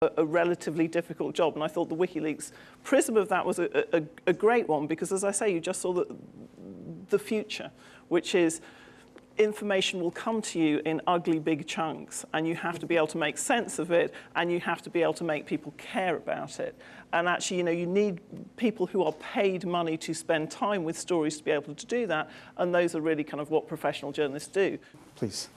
a relatively difficult job. And I thought the WikiLeaks prism of that was a great one because, as I say, you just saw the future, which is information will come to you in ugly big chunks, and you have to be able to make sense of it, and you have to be able to make people care about it. And actually, you know, you need people who are paid money to spend time with stories to be able to do that, and those are really kind of what professional journalists do. Please.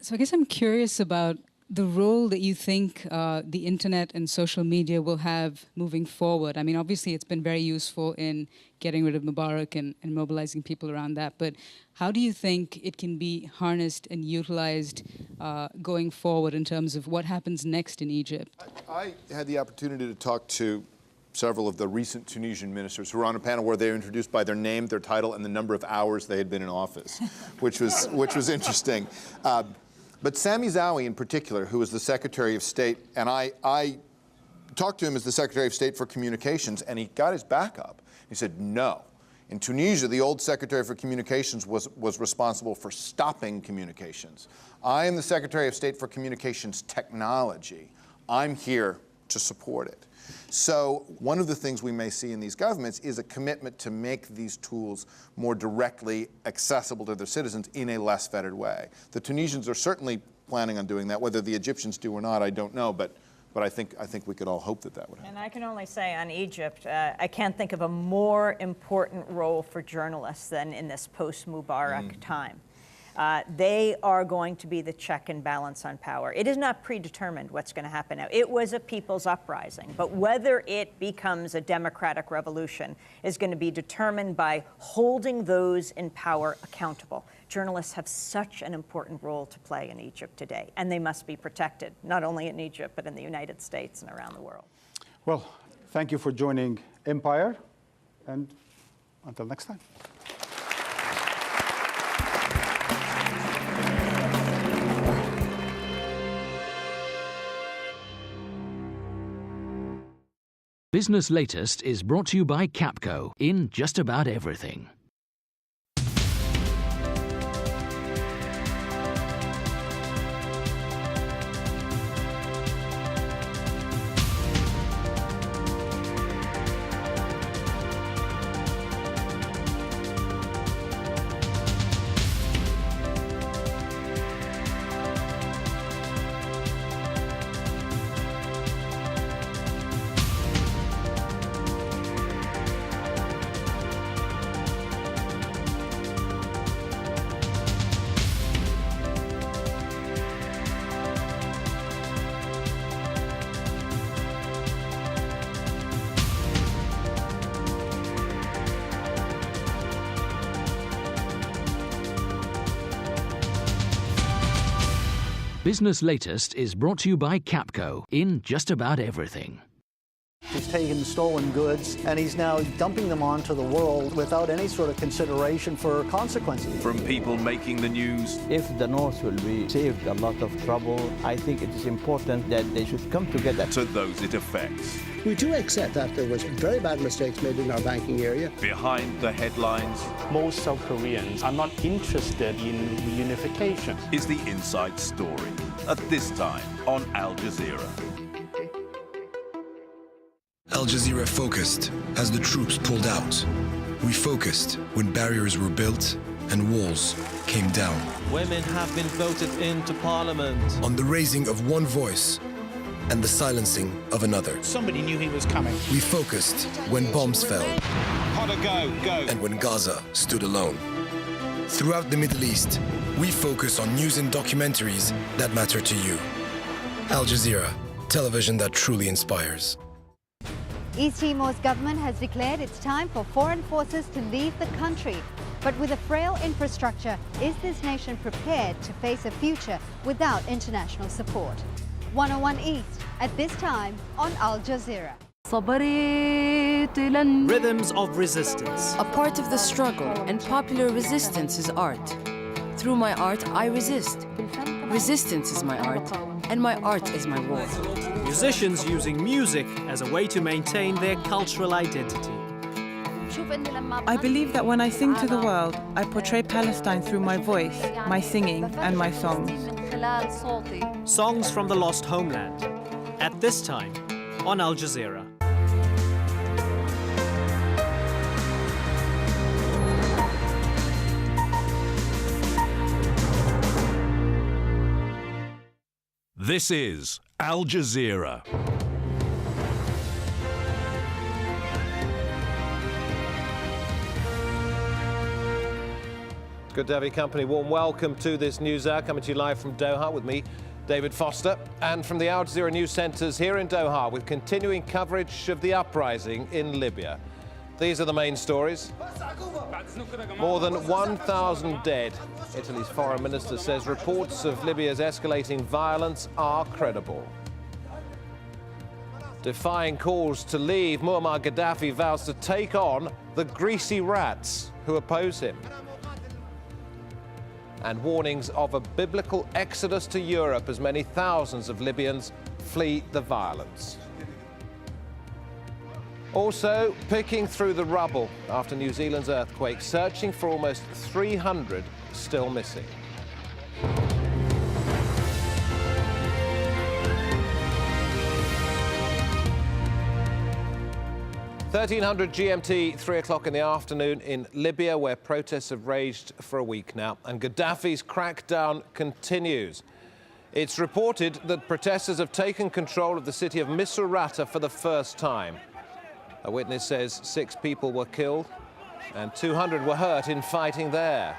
So I guess I'm curious about the role that you think the internet and social media will have moving forward. I mean, obviously, it's been very useful in getting rid of Mubarak and mobilizing people around that. But how do you think it can be harnessed and utilized going forward in terms of what happens next in Egypt? I had the opportunity to talk to several of the recent Tunisian ministers who were on a panel where they were introduced by their name, their title, and the number of hours they had been in office, which was interesting. But Sami Zawi in particular, who was the Secretary of State, and I talked to him as the Secretary of State for Communications, and he got his back up. He said, no. In Tunisia, the old Secretary for Communications was responsible for stopping communications. I am the Secretary of State for Communications Technology. I'm here to support it. So one of the things we may see in these governments is a commitment to make these tools more directly accessible to their citizens in a less fettered way. The Tunisians are certainly planning on doing that. Whether the Egyptians do or not, I don't know, but I think we could all hope that that would happen. And I can only say on Egypt, I can't think of a more important role for journalists than in this post-Mubarak time. They are going to be the check and balance on power. It is not predetermined what's going to happen now. It was a people's uprising, but whether it becomes a democratic revolution is going to be determined by holding those in power accountable. Journalists have such an important role to play in Egypt today, and they must be protected, not only in Egypt, but in the United States and around the world. Well, thank you for joining Empire, and until next time. Business Latest is brought to you by Capco in just about everything. Business Latest is brought to you by Capco in just about everything. He's taken stolen goods and he's now dumping them onto the world without any sort of consideration for consequences. From people making the news. If the North will be saved a lot of trouble, I think it is important that they should come together. To those it affects. We do accept that there was very bad mistakes made in our banking area. Behind the headlines. Most South Koreans are not interested in reunification. Is the inside story. At this time on Al Jazeera. Al Jazeera focused as the troops pulled out. We focused when barriers were built and walls came down. Women have been voted into parliament. On the raising of one voice and the silencing of another. Somebody knew he was coming. We focused when bombs fell. Potter, go. And when Gaza stood alone. Throughout the Middle East, we focus on news and documentaries that matter to you. Al Jazeera, television that truly inspires. East Timor's government has declared it's time for foreign forces to leave the country. But with a frail infrastructure, is this nation prepared to face a future without international support? 101 East, at this time on Al Jazeera. Rhythms of resistance. A part of the struggle and popular resistance is art. Through my art, I resist. Resistance is my art, and my art is my war. Musicians using music as a way to maintain their cultural identity. I believe that when I sing to the world, I portray Palestine through my voice, my singing, and my songs. Songs from the lost homeland. at this time on Al Jazeera. This is Al Jazeera. Good to have your company. Warm welcome to this news hour, coming to you live from Doha with me, David Foster, and from the Al Jazeera news centres here in Doha with continuing coverage of the uprising in Libya. These are the main stories. More than 1,000 dead. Italy's foreign minister says reports of Libya's escalating violence are credible. Defying calls to leave, Muammar Gaddafi vows to take on the greasy rats who oppose him. And warnings of a biblical exodus to Europe as many thousands of Libyans flee the violence. Also, picking through the rubble after New Zealand's earthquake, searching for almost 300 still missing. (1300 GMT, 3 o'clock in the afternoon in Libya, where protests have raged for a week now, and Gaddafi's crackdown continues. It's reported that protesters have taken control of the city of Misrata for the first time. A witness says 6 people were killed and 200 were hurt in fighting there.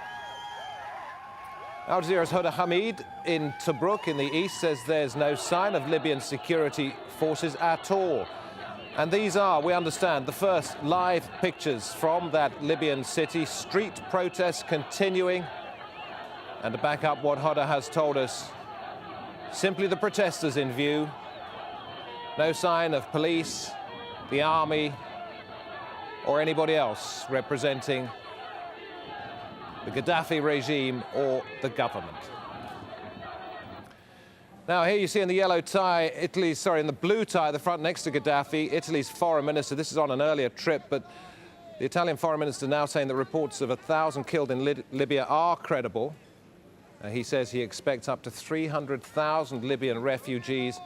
Al Jazeera's Hoda Hamid in Tobruk in the east says there's no sign of Libyan security forces at all. And these are, we understand, the first live pictures from that Libyan city. Street protests continuing. And to back up what Hoda has told us, simply the protesters in view. No sign of police, the army, or anybody else representing the Gaddafi regime or the government. Now, here you see in the yellow tie, in the blue tie at the front next to Gaddafi, Italy's foreign minister. This is on an earlier trip, but the Italian foreign minister now saying that reports of 1,000 killed in Libya are credible. He says he expects up to 300,000 Libyan refugees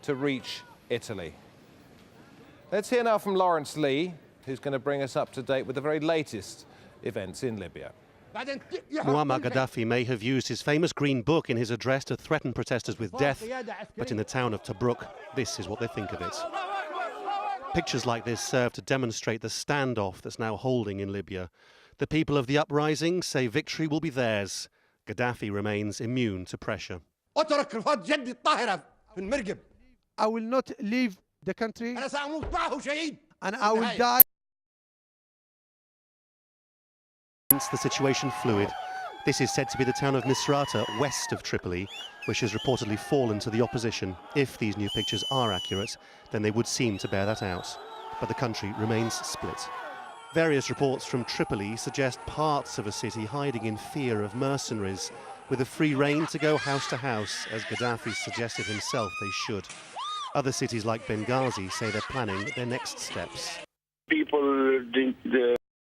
to reach Italy. Let's hear now from Lawrence Lee, who's going to bring us up to date with the very latest events in Libya. Muammar Gaddafi may have used his famous Green Book in his address to threaten protesters with death, but in the town of Tobruk, this is what they think of it. Pictures like this serve to demonstrate the standoff that's now holding in Libya. The people of the uprising say victory will be theirs. Gaddafi remains immune to pressure. I will not leave the country, and I will die. The situation fluid. This is said to be the town of Misrata, west of Tripoli, which has reportedly fallen to the opposition. If these new pictures are accurate, then they would seem to bear that out. But the country remains split. Various reports from Tripoli suggest parts of a city hiding in fear of mercenaries, with a free rein to go house to house, as Gaddafi suggested himself they should. Other cities like Benghazi say they're planning their next steps. People, the